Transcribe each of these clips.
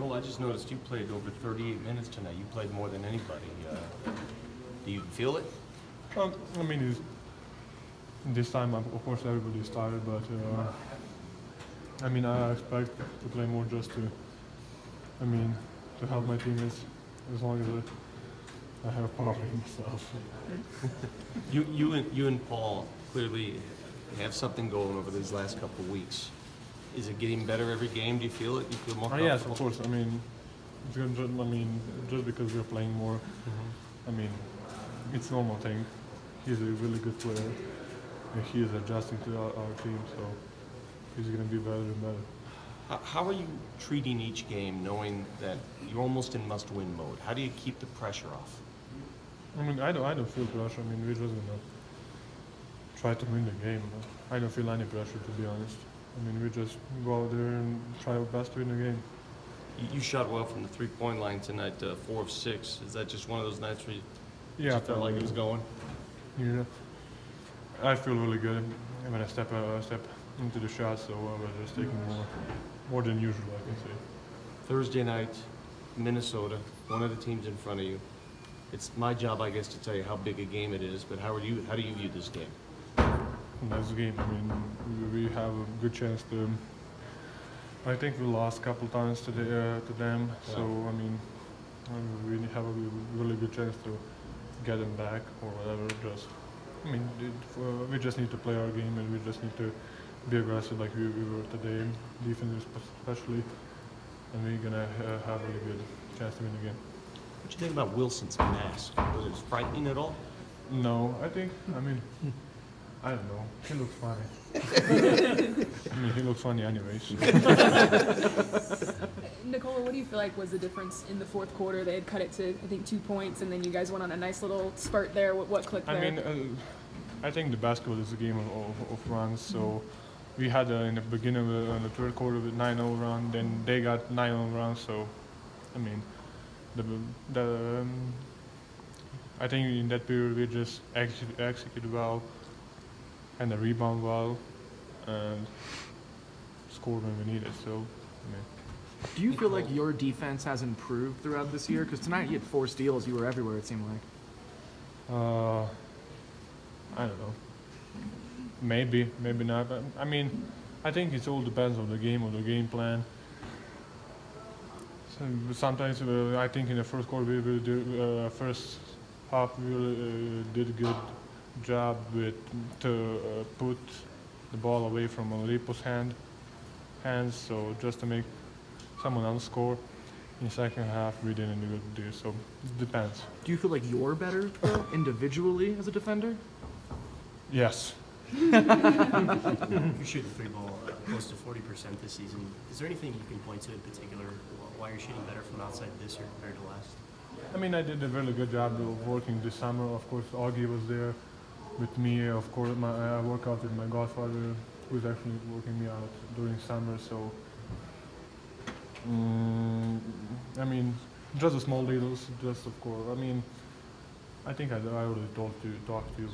Nicole, I just noticed you played over 38 minutes tonight. You played more than anybody. Do you feel it? I mean, this time, of course, everybody started, but I mean, I expect to play more just to, to help my teammates as long as I have power in myself. You and Paul clearly have something going over these last couple of weeks. Is it getting better every game? Do you feel it? Do you feel more comfortable? Yes, of course. I mean, just because we're playing more, I mean, it's a normal thing. He's a really good player, and he is adjusting to our team, so he's going to be better and better. How are you treating each game, knowing that you're almost in must-win mode? How do you keep the pressure off? I mean, I don't feel pressure. I mean, we're just gonna try to win the game. I don't feel any pressure, to be honest. I mean, we just go out there and try our best to win the game. You shot well from the three-point line tonight, 4 of 6. Is that just one of those nights where you felt like it was going? Yeah, I feel really good when I step into the shot, so I was just taking more than usual, I can say. Thursday night, Minnesota, one of the teams in front of you. It's my job, I guess, to tell you how big a game it is, but how do you view this game? Nice game. I mean, we have a good chance to. I think we lost a couple times to them, yeah. So I mean, we have a really good chance to get them back or whatever. We just need to play our game, and we just need to be aggressive like we were today, defense especially, and we're gonna have a really good chance to win the game. What do you think about Wilson's mask? Was it frightening at all? No, I don't know. He looks funny. I mean, he looks funny anyways. Nicola, what do you feel like was the difference in the fourth quarter? They had cut it to, I think, 2 points, and then you guys went on a nice little spurt there. What clicked there? I mean, I think the basketball is a game of runs. So we had in the beginning of the third quarter with 9-0 run, then they got 9-0 run. So, I mean, I think in that period we just executed well and rebound well and scored when we needed. So, I mean. Do you feel like your defense has improved throughout this year? Because tonight you had 4 steals. You were everywhere, it seemed like. I don't know. Maybe not. But, I mean, I think it all depends on the game plan. So sometimes I think in the first quarter first half we did a good job to put the ball away from Olipo's hands. So just to make someone else score. In the second half, we didn't do it, so it depends. Do you feel like you're better individually as a defender? Yes. You shoot the three ball close to 40% this season. Is there anything you can point to in particular why you're shooting better from outside this year compared to last? I mean, I did a really good job of working this summer. Of course, Augie was there with me. Of course, I work out with my godfather, who's actually working me out during summer. So. I mean, just the small details, just of course. I mean, I think I already talked to you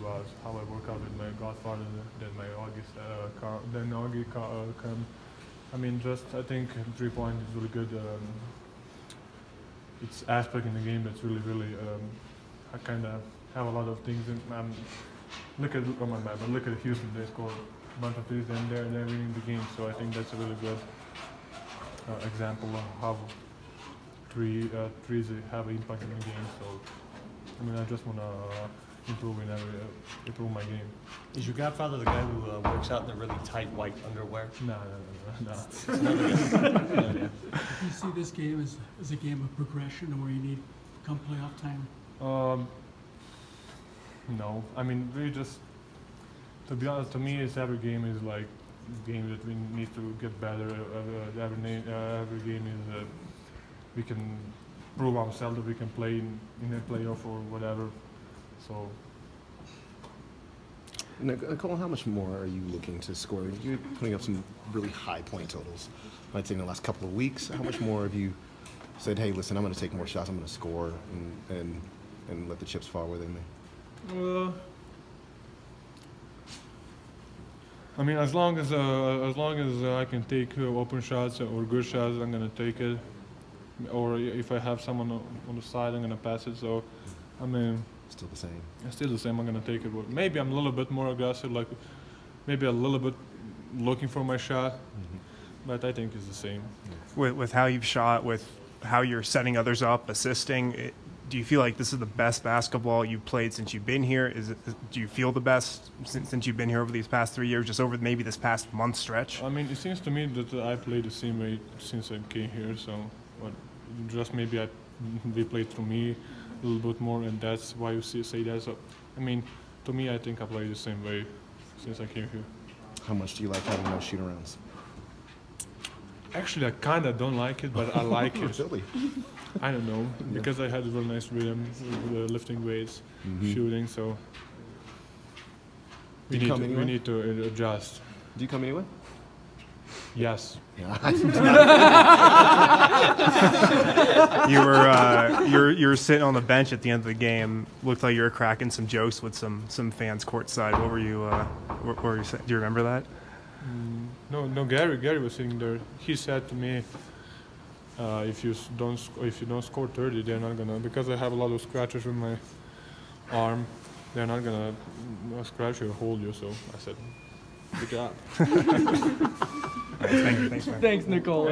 about how I work out with my godfather, then my Augie come. I mean, I think 3-point is really good. It's aspect in the game that's really. I kind of have a lot of things. Look at Houston. They score a bunch of threes, and they're winning the game. So I think that's a really good. Example of how threes have an impact in the game. So, I mean, I just want to improve my game. Is your godfather the guy who works out in the really tight white underwear? No. Do you see this game as a game of progression where you need come playoff time? No. I mean, to be honest, to me, every game is like game that we need to get better. Every game is we can prove ourselves that we can play in a playoff or whatever. So. Nicole, how much more are you looking to score? You're putting up some really high point totals. I'd say in the last couple of weeks. How much more have you said, hey, listen, I'm going to take more shots, I'm going to score, and let the chips fall where they may? I mean, as long as I can take open shots or good shots, I'm gonna take it. or if I have someone on the side, I'm gonna pass it. So, I mean, Still the same. it's still the same. I'm gonna take it. But maybe I'm a little bit more aggressive, like maybe a little bit looking for my shot. But I think it's the same. With how you've shot, with how you're setting others up, assisting, do you feel like this is the best basketball you've played since you've been here? Do you feel the best since you've been here over these past 3 years, just over maybe this past month stretch? I mean, it seems to me that I play the same way since I came here. So, but just maybe they play through me a little bit more, and that's why you say that. So, I mean, to me, I think I play the same way since I came here. How much do you like having those shoot-arounds? Actually, I kind of don't like it, but I like it. Really? I don't know, because I had a really nice rhythm with lifting weights, shooting, so Do you come we anyway? need to adjust. Do you come anyway? Yes. Yeah. You were sitting on the bench at the end of the game. Looked like you were cracking some jokes with some fans courtside. What were you? What were you saying? Do you remember that? No. Gary was sitting there. He said to me, if you don't score 30, they're not gonna, because I have a lot of scratches with my arm. They're not gonna scratch you or hold you. So I said, good job. All right, thank you. Thanks, man. Thanks, Nicole.